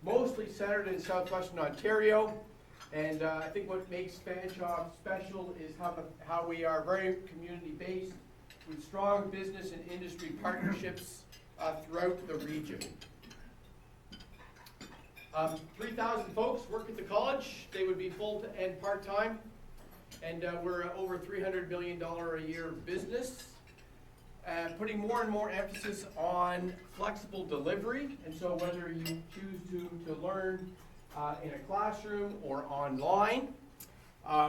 mostly centered in southwestern Ontario. And I think what makes Fanshawe special is how we are very community-based with strong business and industry partnerships throughout the region. 3,000 folks work at the college. They would be full and part-time. And we're over $300 million a year business. Putting more and more emphasis on flexible delivery. And so whether you choose to learn in a classroom or online,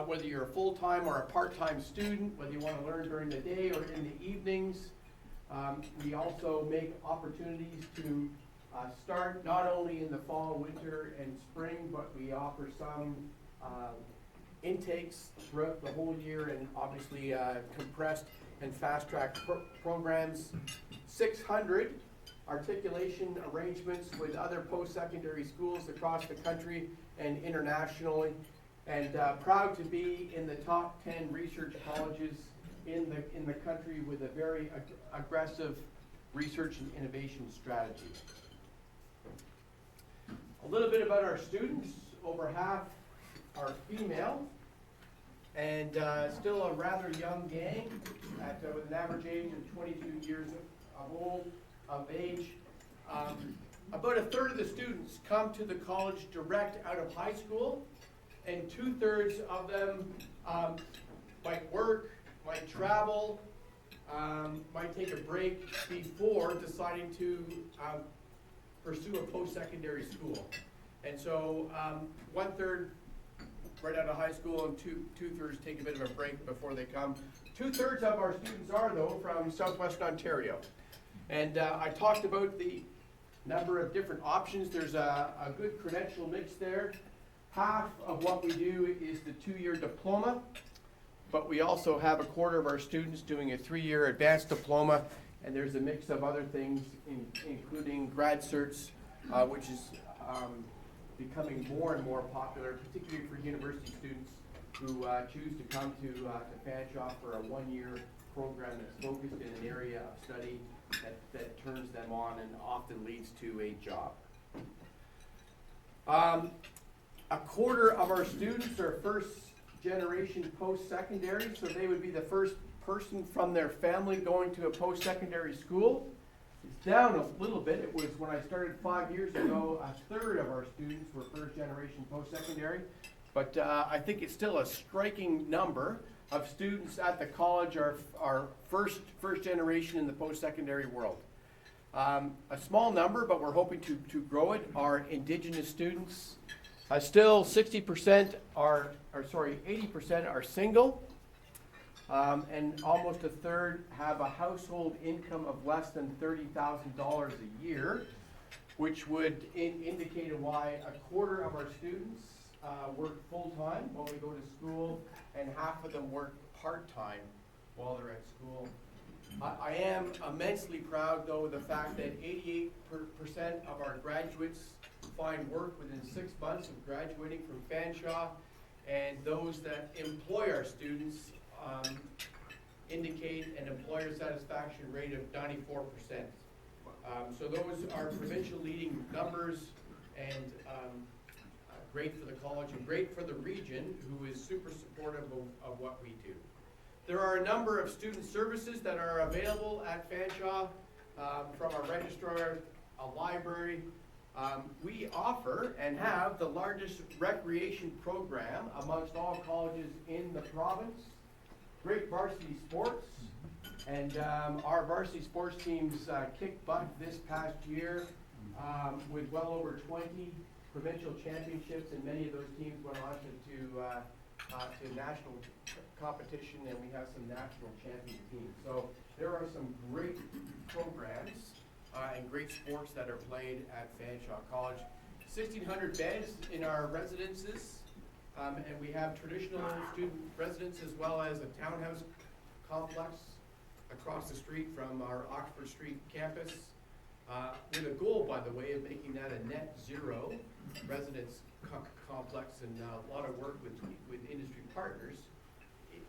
whether you're a full-time or a part-time student, whether you want to learn during the day or in the evenings, we also make opportunities to start not only in the fall, winter, and spring, but we offer some intakes throughout the whole year, and obviously compressed and fast-track programs. 600 articulation arrangements with other post-secondary schools across the country and internationally, and proud to be in the top 10 research colleges in the country with a very aggressive research and innovation strategy. A little bit about our students. Over half are female, and still a rather young gang with an average age of 22 years of age. About a third of the students come to the college direct out of high school, and 2/3 of them might work, might travel, might take a break before deciding to pursue a post-secondary school. And so 1/3 right out of high school, and 2/3 take a bit of a break before they come. 2/3 of our students are, though, from southwestern Ontario. And I talked about the number of different options. There's a good credential mix there. Half of what we do is the 2-year diploma, but we also have a quarter of our students doing a 3-year advanced diploma, and there's a mix of other things, including grad certs, which is becoming more and more popular, particularly for university students who choose to come to Fanshawe for a 1-year program that's focused in an area of study that turns them on and often leads to a job. A quarter of our students are first generation post-secondary, so they would be the first person from their family going to a post-secondary school. It's down a little bit. It was, when I started 5 years ago, a third of our students were first generation post-secondary, but I think it's still a striking number of students at the college are first generation in the post-secondary world. A small number, but we're hoping to grow it, are Indigenous students. Still 80% are single, and almost a third have a household income of less than $30,000 a year, which would indicate why a quarter of our students work full-time while they go to school, and half of them work part-time while they're at school. I am immensely proud, though, of the fact that 88% of our graduates find work within 6 months of graduating from Fanshawe, and those that employ our students indicate an employer satisfaction rate of 94%. So those are provincial leading numbers, and great for the college and great for the region, who is super supportive of what we do. There are a number of student services that are available at Fanshawe, from our registrar, a library. We offer and have the largest recreation program amongst all colleges in the province. Great varsity sports, and our varsity sports teams kicked butt this past year with well over 20 provincial championships, and many of those teams went on to national competition, and we have some national champion teams. So there are some great programs and great sports that are played at Fanshawe College. 1,600 beds in our residences, and we have traditional student residence as well as a townhouse complex across the street from our Oxford Street campus, with a goal, by the way, of making that a net zero residence complex, and a lot of work with industry partners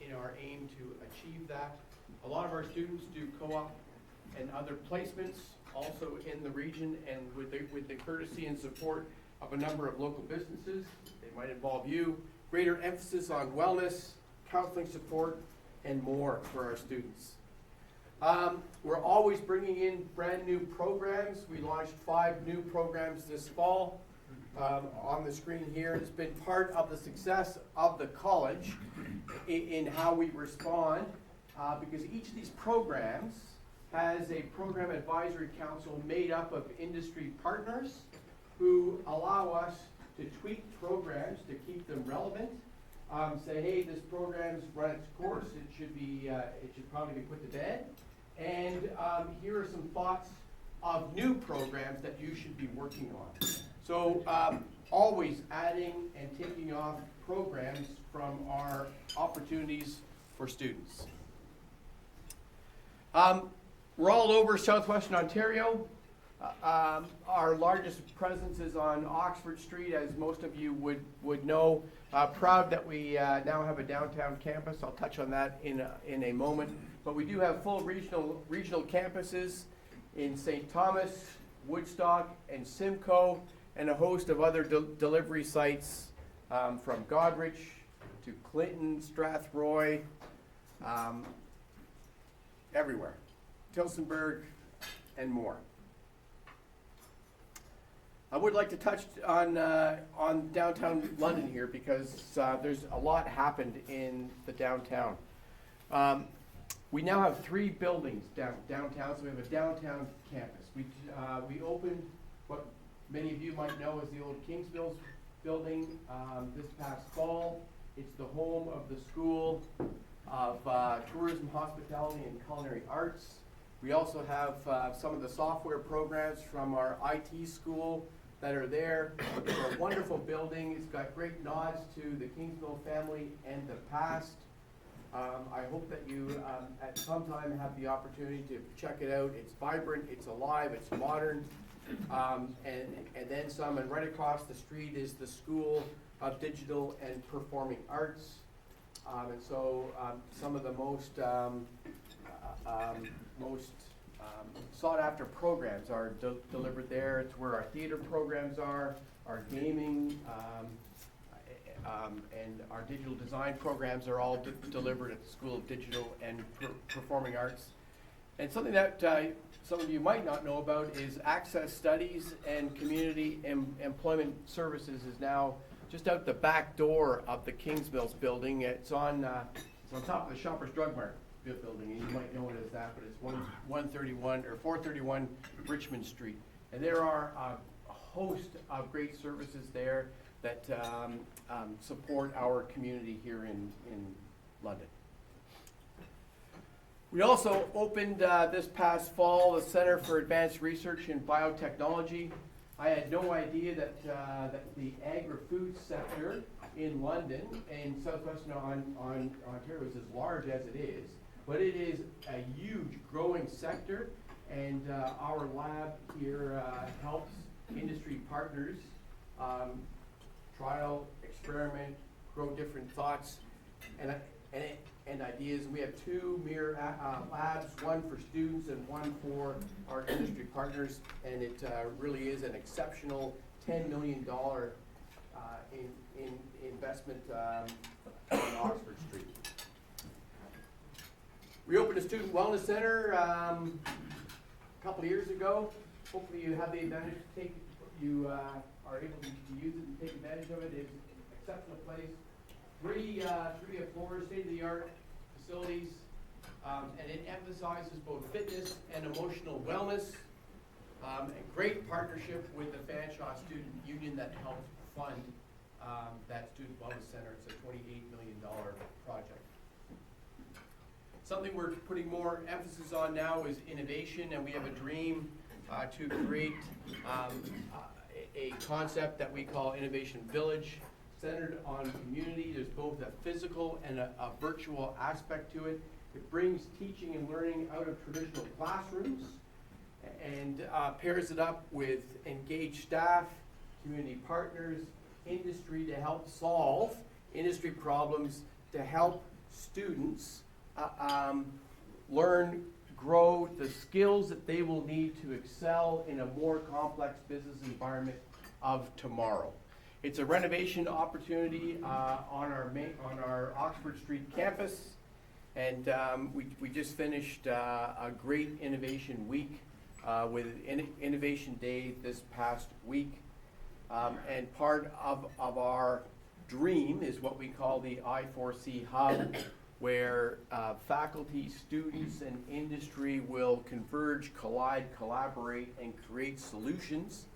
in our aim to achieve that. A lot of our students do co-op and other placements also in the region, and with the courtesy and support of a number of local businesses. They might involve you. Greater emphasis on wellness, counseling support, and more for our students. We're always bringing in brand new programs. We launched 5 new programs this fall. On the screen here, it's been part of the success of the college in how we respond, because each of these programs has a program advisory council made up of industry partners who allow us to tweak programs to keep them relevant. Say, hey, this program's run its course. It should probably be put to bed. And here are some thoughts of new programs that you should be working on. So always adding and taking off programs from our opportunities for students. We're all over southwestern Ontario. Our largest presence is on Oxford Street, as most of you would know. Proud that we now have a downtown campus. I'll touch on that in a moment. But we do have full regional campuses in St. Thomas, Woodstock, and Simcoe, and a host of other delivery sites from Goderich to Clinton, Strathroy, everywhere. Tillsonburg, and more. I would like to touch on downtown London here, because there's a lot happened in the downtown. We now have 3 buildings downtown, so we have a downtown campus. We opened what many of you might know as the old Kingsville building this past fall. It's the home of the School of Tourism, Hospitality, and Culinary Arts. We also have some of the software programs from our IT school that are there. It's a wonderful building. It's got great nods to the Kingsville family and the past. I hope that you at some time have the opportunity to check it out. It's vibrant, it's alive, it's modern, and then some. And right across the street is the School of Digital and Performing Arts. And so some of the most sought after programs are delivered there. It's where our theater programs are, our gaming, and our digital design programs are all delivered at the School of Digital and Performing Arts. And something that some of you might not know about is Access Studies and Community Employment Services is now just out the back door of the Kingsmills building. It's on top of the Shoppers Drug Mart building, and you might know it as that, but it's 131 or 431 Richmond Street. And there are a host of great services there that support our community here in London. We also opened this past fall the Center for Advanced Research in Biotechnology. I had no idea that the agri-food sector in London and southwestern Ontario is as large as it is, but it is a huge growing sector, and our lab here helps industry partners trial, experiment, grow different thoughts and ideas. And we have 2 mirror labs, one for students and one for our industry partners, and it really is an exceptional $10 million in investment on Oxford Street. We opened a student wellness center a couple of years ago. Hopefully you have the advantage to take, you are able to use it and take advantage of it. It's an exceptional place. 3 floors, state-of-the-art facilities, and it emphasizes both fitness and emotional wellness. A great partnership with the Fanshawe Student Union that helped fund that Student Wellness Center. It's a $28 million project. Something we're putting more emphasis on now is innovation, and we have a dream to create a concept that we call Innovation Village, centered on community. There's both a physical and a virtual aspect to it. It brings teaching and learning out of traditional classrooms and pairs it up with engaged staff, community partners, industry to help solve industry problems, to help students learn, grow the skills that they will need to excel in a more complex business environment of tomorrow. It's a renovation opportunity on our Oxford Street campus, and we just finished a great innovation week with Innovation Day this past week, and part of our dream is what we call the I4C Hub, where faculty, students, and industry will converge, collide, collaborate, and create solutions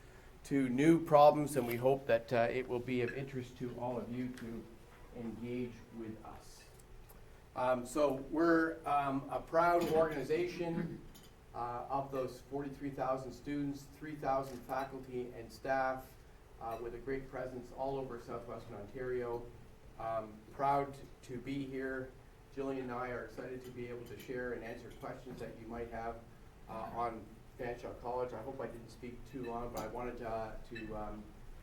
to new problems, and we hope that it will be of interest to all of you to engage with us. So we're a proud organization of those 43,000 students, 3,000 faculty and staff, with a great presence all over southwestern Ontario. Proud to be here. Jillian and I are excited to be able to share and answer questions that you might have on Fanshawe College. I hope I didn't speak too long, but I wanted to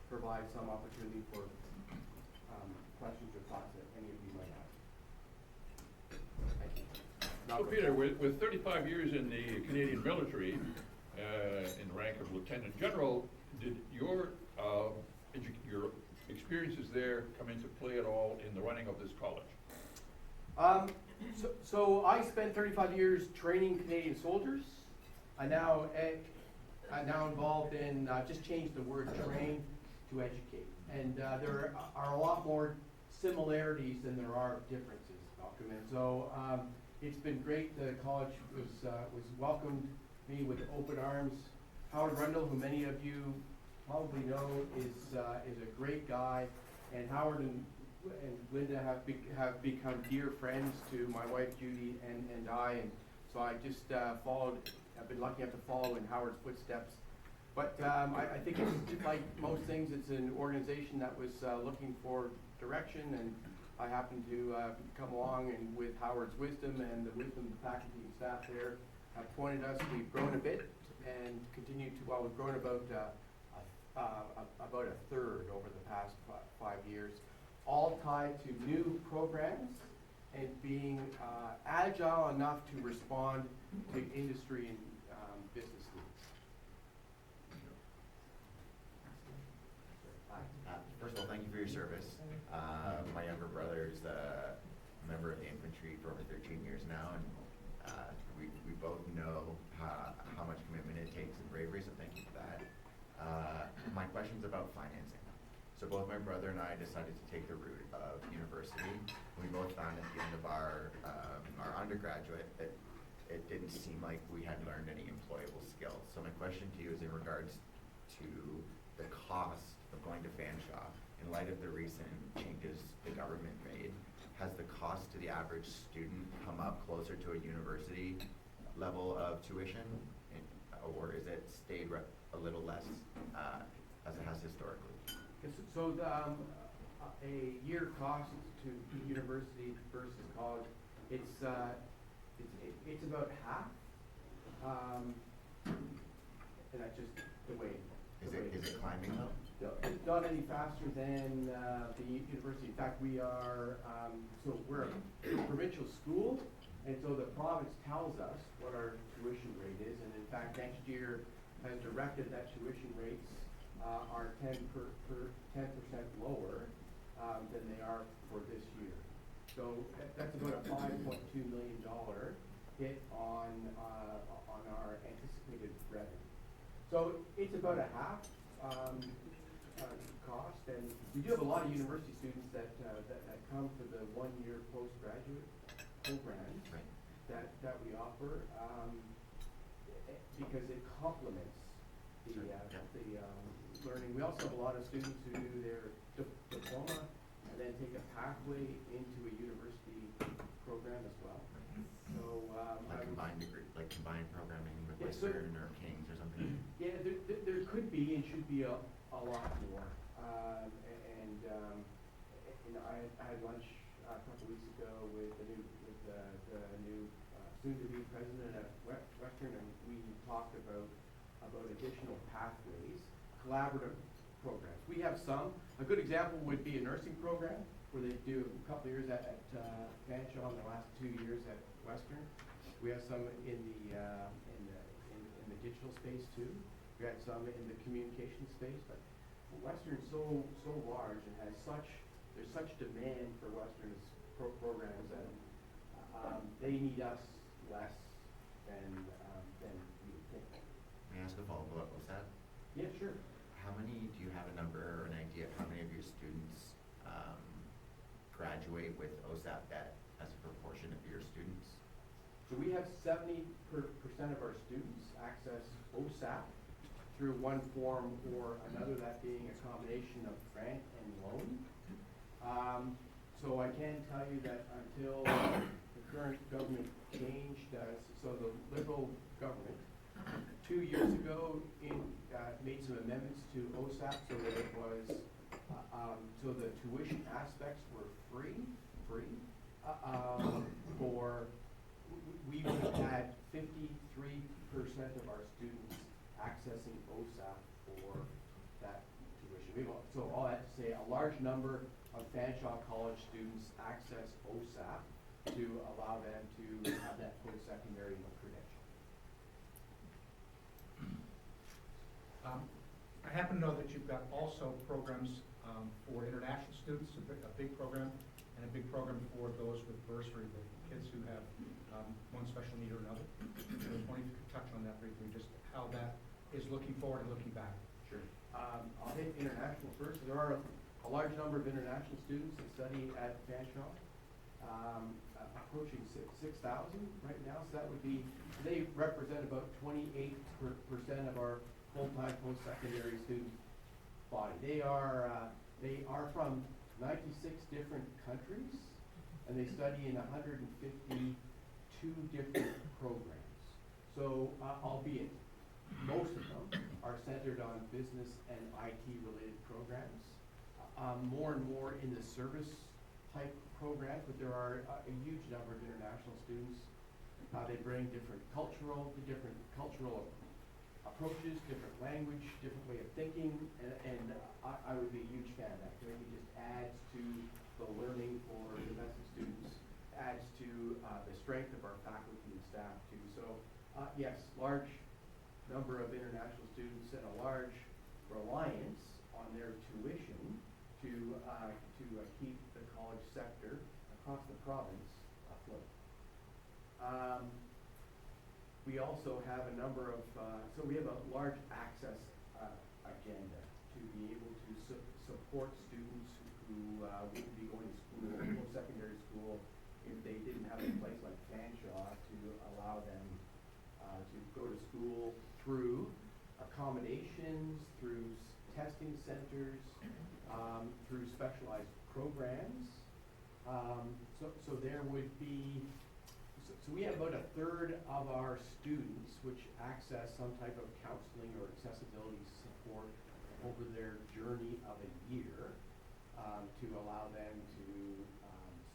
provide some opportunity for questions or thoughts that any of you might have. Thank you. So Peter, with 35 years in the Canadian military, in the rank of Lieutenant General, did your experiences there come into play at all in the running of this college? So I spent 35 years training Canadian soldiers. I'm now involved in, just changed the word train to educate. And there are a lot more similarities than there are differences, Malcolm. And so it's been great. The college was welcomed me with open arms. Howard Rundle, who many of you probably know, is a great guy. And Howard and Linda have become dear friends to my wife Judy and I, and so I just I've been lucky enough to follow in Howard's footsteps. But I think it's like most things, it's an organization that was looking for direction, and I happened to come along, and with Howard's wisdom and the wisdom of the faculty and staff there have pointed us. We've grown a bit and continue to, well, we've grown about a third over the past 5 years, all tied to new programs and being agile enough to respond to industry and business needs. First of all, thank you for your service. My younger brother is a member of the infantry for over 13 years now, and we both know how much commitment it takes and bravery, so thank you for that. My question's about financing. So both my brother and I decided to take the route of university. We both found at the end of our undergraduate that it didn't seem like we had learned any employable skills. So my question to you is in regards to the cost of going to Fanshawe. In light of the recent changes the government made, has the cost to the average student come up closer to a university level of tuition, or is it stayed a little less as it has historically? So a year cost to university versus college, it's about half, and that's just the way. Is it climbing though? No, it's not any faster than the university. In fact, we are so we're a provincial school, and so the province tells us what our tuition rate is, and in fact, next year has directed that tuition rates are 10% lower than they are for this year. So that's about a $5.2 million hit on our anticipated revenue. So it's about a half cost, and we do have a lot of university students that come for the one-year postgraduate programs that we offer because it complements the learning. We also have a lot of students who do their diploma and then take a pathway into a university program as well. So combined degree, like combined programming with Western or King's or something. Yeah, there could be and should be a lot more. I had lunch a couple weeks ago with the new soon-to-be president at Western, and we talked about additional pathways, collaborative programs. We have some. A good example would be a nursing program where they do a couple of years at Fanshawe and the last 2 years at Western. We have some in the digital space too. We had some in the communication space, but Western's so large and there's such demand for Western's programs that, they need us less than you would think. May I ask a follow-up? Was that, Yeah, sure. how many, do you have a number or an idea of how many of your students graduate with OSAP debt as a proportion of your students? So we have 70% of our students access OSAP through one form or another, that being a combination of grant and loan. So I can tell you that until the current government changed, so the Liberal government 2 years ago made some amendments to OSAP so that it was, so the tuition aspects were free, we would have had 53% of our students accessing OSAP for that tuition. So all that to say, a large number of Fanshawe College students access OSAP to allow them to have that post-secondary credential. I happen to know that you've got also programs for international students, a big program, and a big program for those with bursary, with kids who have one special need or another. I was wondering if you could touch on that briefly, just how that is looking forward and looking back. Sure. I'll hit international first. There are a large number of international students that study at Fanshawe, approaching 6,000 right now. So that would be, they represent about 28% of our full-time post-secondary student body. They are from 96 different countries, and they study in 152 different programs. So, albeit most of them are centered on business and IT-related programs, more and more in the service type programs, but there are a huge number of international students. They bring different cultural approaches, different language, different way of thinking, and I would be a huge fan of that. I think it just adds to the learning for domestic students, adds to the strength of our faculty and staff too. So, yes, large number of international students and a large reliance on their tuition to keep the college sector across the province afloat. We also have a number of, so we have a large access agenda to be able to support students who wouldn't be going to school, post-secondary school, if they didn't have a place like Fanshawe to allow them to go to school through accommodations, through testing centers, through specialized programs. So there would be, so we have about a third of our students which access some type of counseling or accessibility support over their journey of a year to allow them to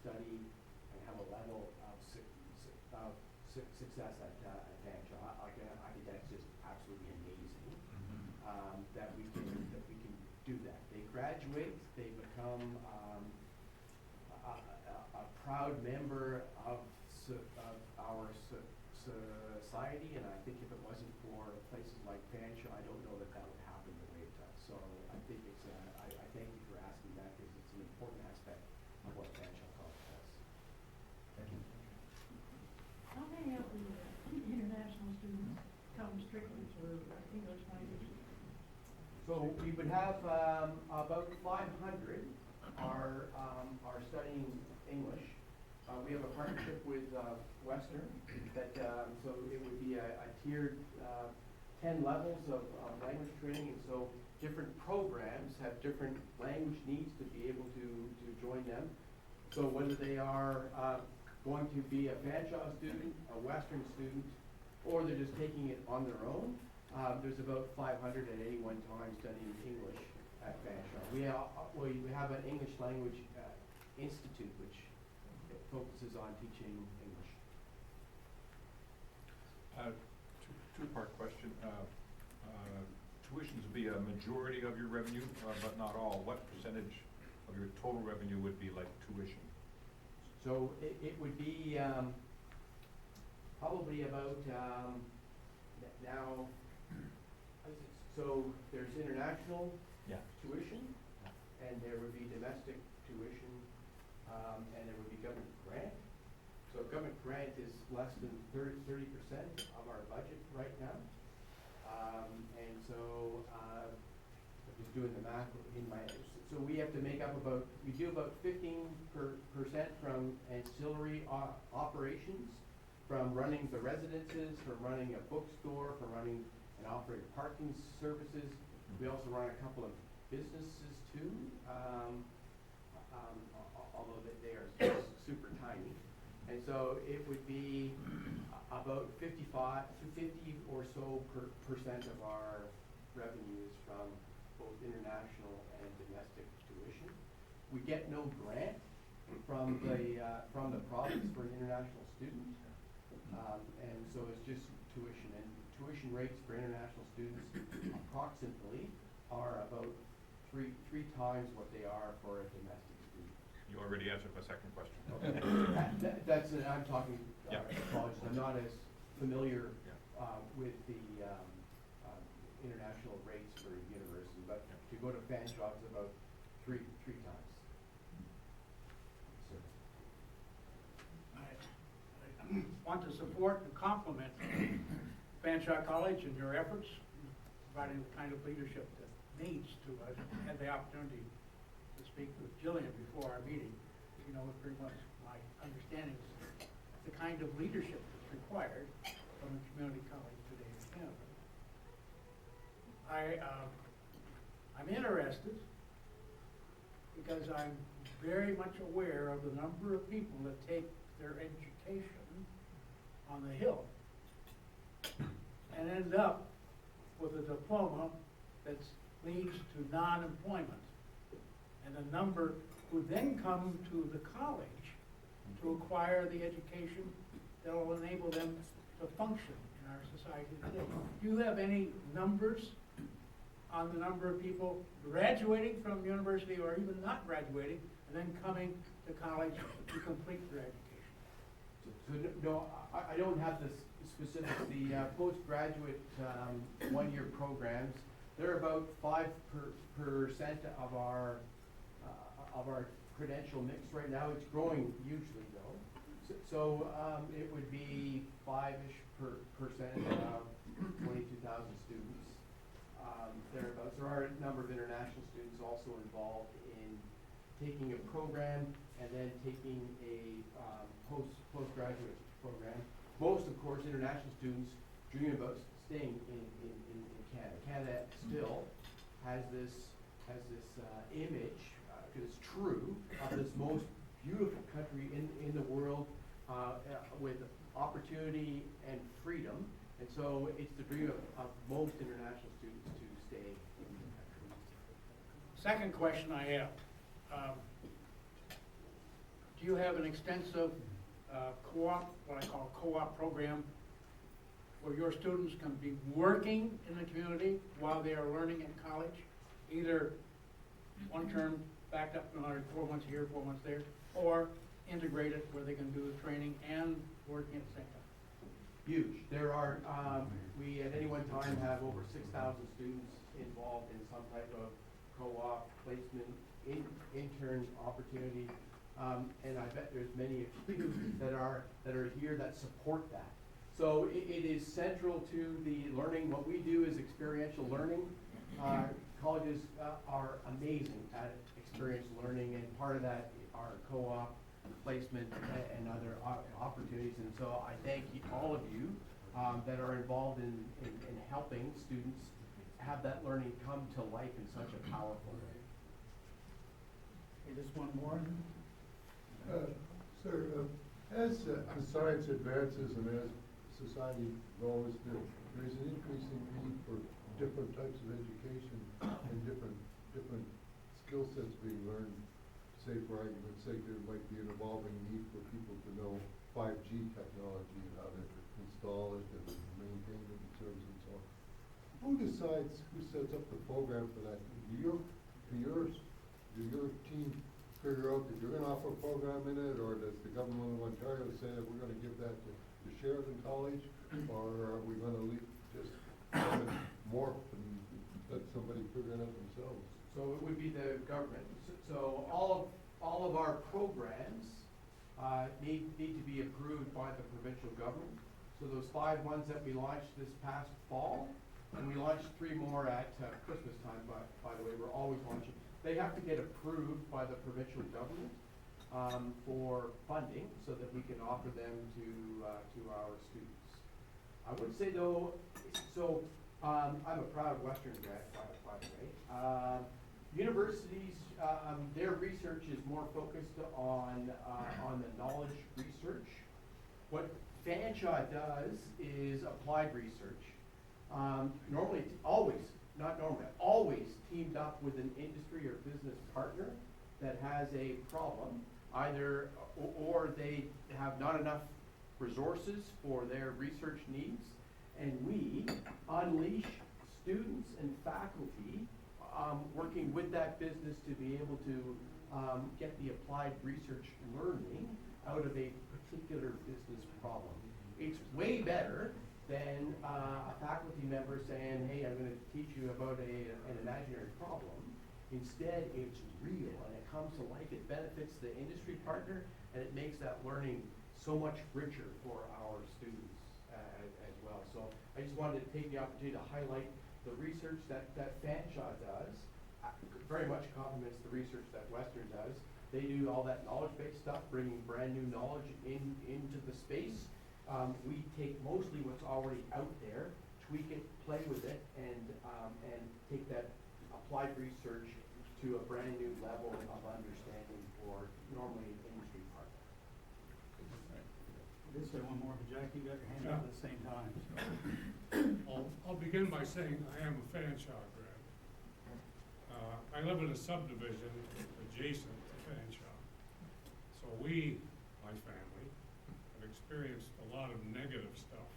study and have a level of success at Fanshawe. I think that's just absolutely amazing that we can do that. They graduate, they become a proud member of our society, and I think if it wasn't for places like Fanshawe, I don't know that would happen the way it does. So I think it's, I thank you for asking that, because it's an important aspect of what Fanshawe College does. Thank you. How many of the international students come strictly through English language? So we would have about 500 are studying English. We have a partnership with Western that, so it would be a tiered 10 levels of language training, and so different programs have different language needs to be able to join them. So whether they are going to be a Fanshawe student, a Western student, or they're just taking it on their own, there's about 500 at any one time studying English at Fanshawe. We have an English language institute which focuses on teaching English. Two-part question. Tuitions would be a majority of your revenue, but not all. What percentage of your total revenue would be like tuition? So it would be probably about now, so there's international tuition, and there would be domestic tuition, and there would be government grant. So government grant is less than 30% of our budget right now. And so, I'm just doing the math in my, so we have to make up we do about 15% from ancillary operations, from running the residences, from running a bookstore, from running and operating parking services. We also run a couple of businesses too, although they are super tiny. And so it would be about 50 or so percent of our revenues from both international and domestic tuition. We get no grant from the province for an international student. And so it's just tuition, and tuition rates for international students approximately are about three times what they are for a domestic student. You already answered my second question. That's, I'm talking colleges, I'm not as familiar Yeah. with the international rates for university, but to go to fan jobs about three times. So, I want to support and compliment Fanshawe College and your efforts in providing the kind of leadership that needs to. I had the opportunity to speak with Jillian before our meeting. You know, pretty much my understanding is the kind of leadership that's required from a community college today in Canada. I'm interested because I'm very much aware of the number of people that take their education on the Hill and end up with a diploma that leads to non-employment, and a number who then come to the college to acquire the education that will enable them to function in our society today. Do you have any numbers on the number of people graduating from university or even not graduating and then coming to college to complete their education? So no, I don't have the specifics. The postgraduate one-year programs, they're about 5% of our credential mix right now. It's growing hugely though. So it would be 5-ish percent of 22,000 students. Thereabouts. There are a number of international students also involved in taking a program and then taking a postgraduate program. Most, of course, international students dream about staying in Canada. Canada still has this image, because it's true, of this most beautiful country in the world with opportunity and freedom. And so it's the dream of most international students to stay in the country. Second question I have, do you have an extensive co-op, what I call a co-op program, where your students can be working in the community while they are learning in college, either one term backed up, 4 months here, 4 months there, or integrated where they can do the training and working at the same time? Huge. There are, we at any one time have over 6,000 students involved in some type of co-op placement, intern opportunity, and I bet there's many of you that are here that support that. So it is central to the learning. What we do is experiential learning. Colleges are amazing at experiential learning, and part of that are co-op placement and other opportunities. And so I thank all of you that are involved in helping students have that learning come to life in such a powerful way. Okay, just one more. Sir, as science advances and as society grows, there's an increasing need for different types of education and different skill sets being learned. Say, for argument's sake, there might be an evolving need for people to know 5G technology and how to install it and maintain it and service and so on. Who decides, who sets up the program for that? Do your team figure out that you're gonna offer a program in it, or does the government of Ontario say that we're gonna give that to Sheridan College, or are we gonna just have it morph and let somebody figure it out themselves. So it would be the government. So all of our programs need to be approved by the provincial government. So those 5 ones that we launched this past fall, and we launched 3 more at Christmas time, by the way, we're always launching. They have to get approved by the provincial government for funding so that we can offer them to our students. I would say though, so I'm a proud Western grad, by the way. Universities, their research is more focused on the knowledge research. What Fanshawe does is applied research. Normally, always teamed up with an industry or business partner that has a problem, either, or they have not enough resources for their research needs, and we unleash students and faculty working with that business to be able to get the applied research learning out of a particular business problem. It's way better than a faculty member saying, hey, I'm gonna teach you about an imaginary problem. Instead, it's real and it comes to life, it benefits the industry partner, and it makes that learning so much richer for our students as well. So I just wanted to take the opportunity to highlight the research that Fanshawe does. Very much complements the research that Western does. They do all that knowledge-based stuff, bringing brand new knowledge into the space. We take mostly what's already out there, tweak it, play with it, and take that applied research to a brand new level of understanding for normally an industry partner. I did say one more, but Jack, you got your hand up at the same time. I'll begin by saying I am a Fanshawe grad. I live in a subdivision adjacent to Fanshawe. So we, my family, have experienced a lot of negative stuff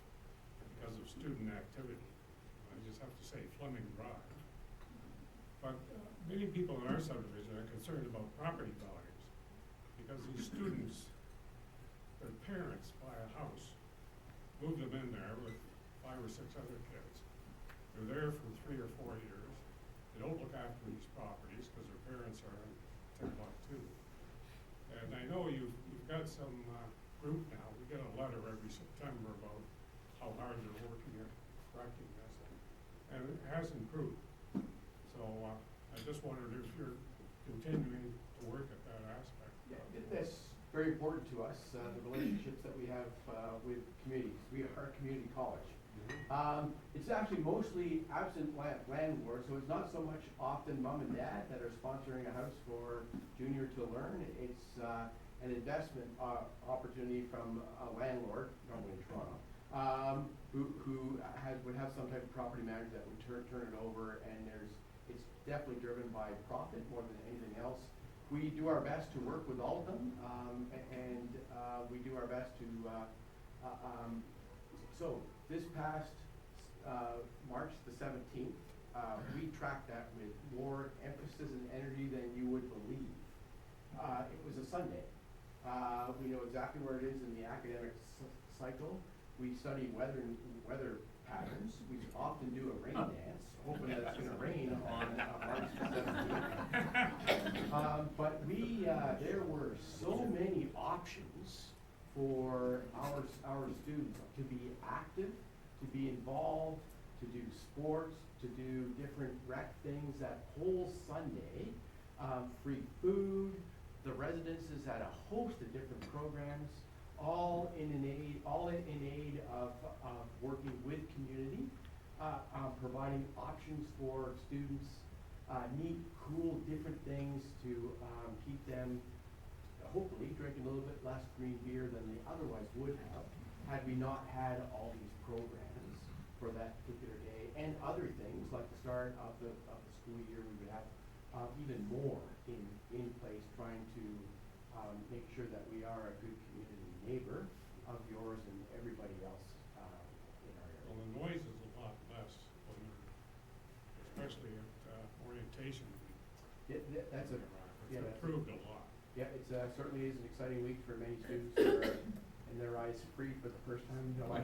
because of student activity. I just have to say Fleming Drive. But many people in our subdivision are concerned about property values because these students, their parents buy a house, move them in there with 5 or 6 other kids. They're there for 3 or 4 years. They don't look after these properties because their parents are in Timbuktu. And I know you've got some group now. We get a letter every September about how hard they're working at correcting this, and it has improved. So I just wondered if you're continuing to work at that aspect. Yeah, that's very important to us, the relationships that we have with communities. We are a community college. It's actually mostly absent landlords, so it's not so much often mom and dad that are sponsoring a house for junior to learn. It's an investment opportunity from a landlord, normally in Toronto, who would have some type of property manager that would turn it over, and it's definitely driven by profit more than anything else. We do our best to work with all of them, and we do our best to, so this past March the 17th, we tracked that with more emphasis and energy than you would believe. It was a Sunday. We know exactly where it is in the academic cycle. We study weather patterns. We often do a rain dance, hoping that it's going to rain on March the 17th. But there were so many options for our students to be active, to be involved, to do sports, to do different rec things that whole Sunday. Free food. The residences had a host of different programs, all in aid of working with community, providing options for students, neat, cool, different things to keep them hopefully drinking a little bit less green beer than they otherwise would have had we not had all these programs for that particular day, and other things like the start of the school year. We would have even more in place, trying to make sure that we are a good community neighbor of yours and everybody else in our area. Well, the noise is a lot less when they're, especially at orientation. Yeah, that's a, It's improved a lot. yeah, it certainly is an exciting week for many students who are in their eyes free for the first time in their life.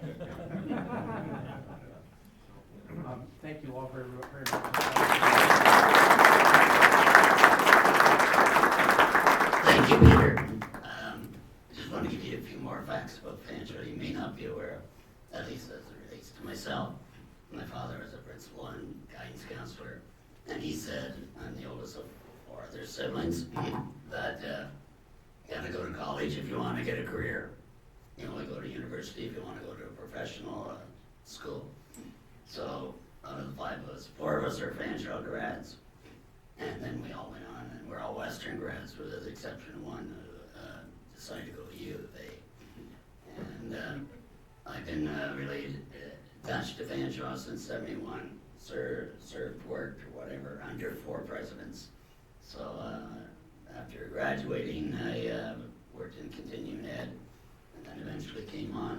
Thank you all very, very much. Thank you, Peter. Just want to give you a few more facts about Fanshawe you may not be aware of, at least as it relates to myself. My father was a principal and guidance counselor, and he said, I'm the oldest of 4 other siblings, that you gotta go to college if you want to get a career. You only go to university if you want to go to a professional school. So out of the 5 of us, 4 of us are Fanshawe grads, and then we all went on, and we're all Western grads, with the exception of one who decided to go to U of A. And I've been really attached to Fanshawe since '71. Served, worked, or whatever, under 4 presidents. So after graduating, I worked in continuing ed, and then eventually came on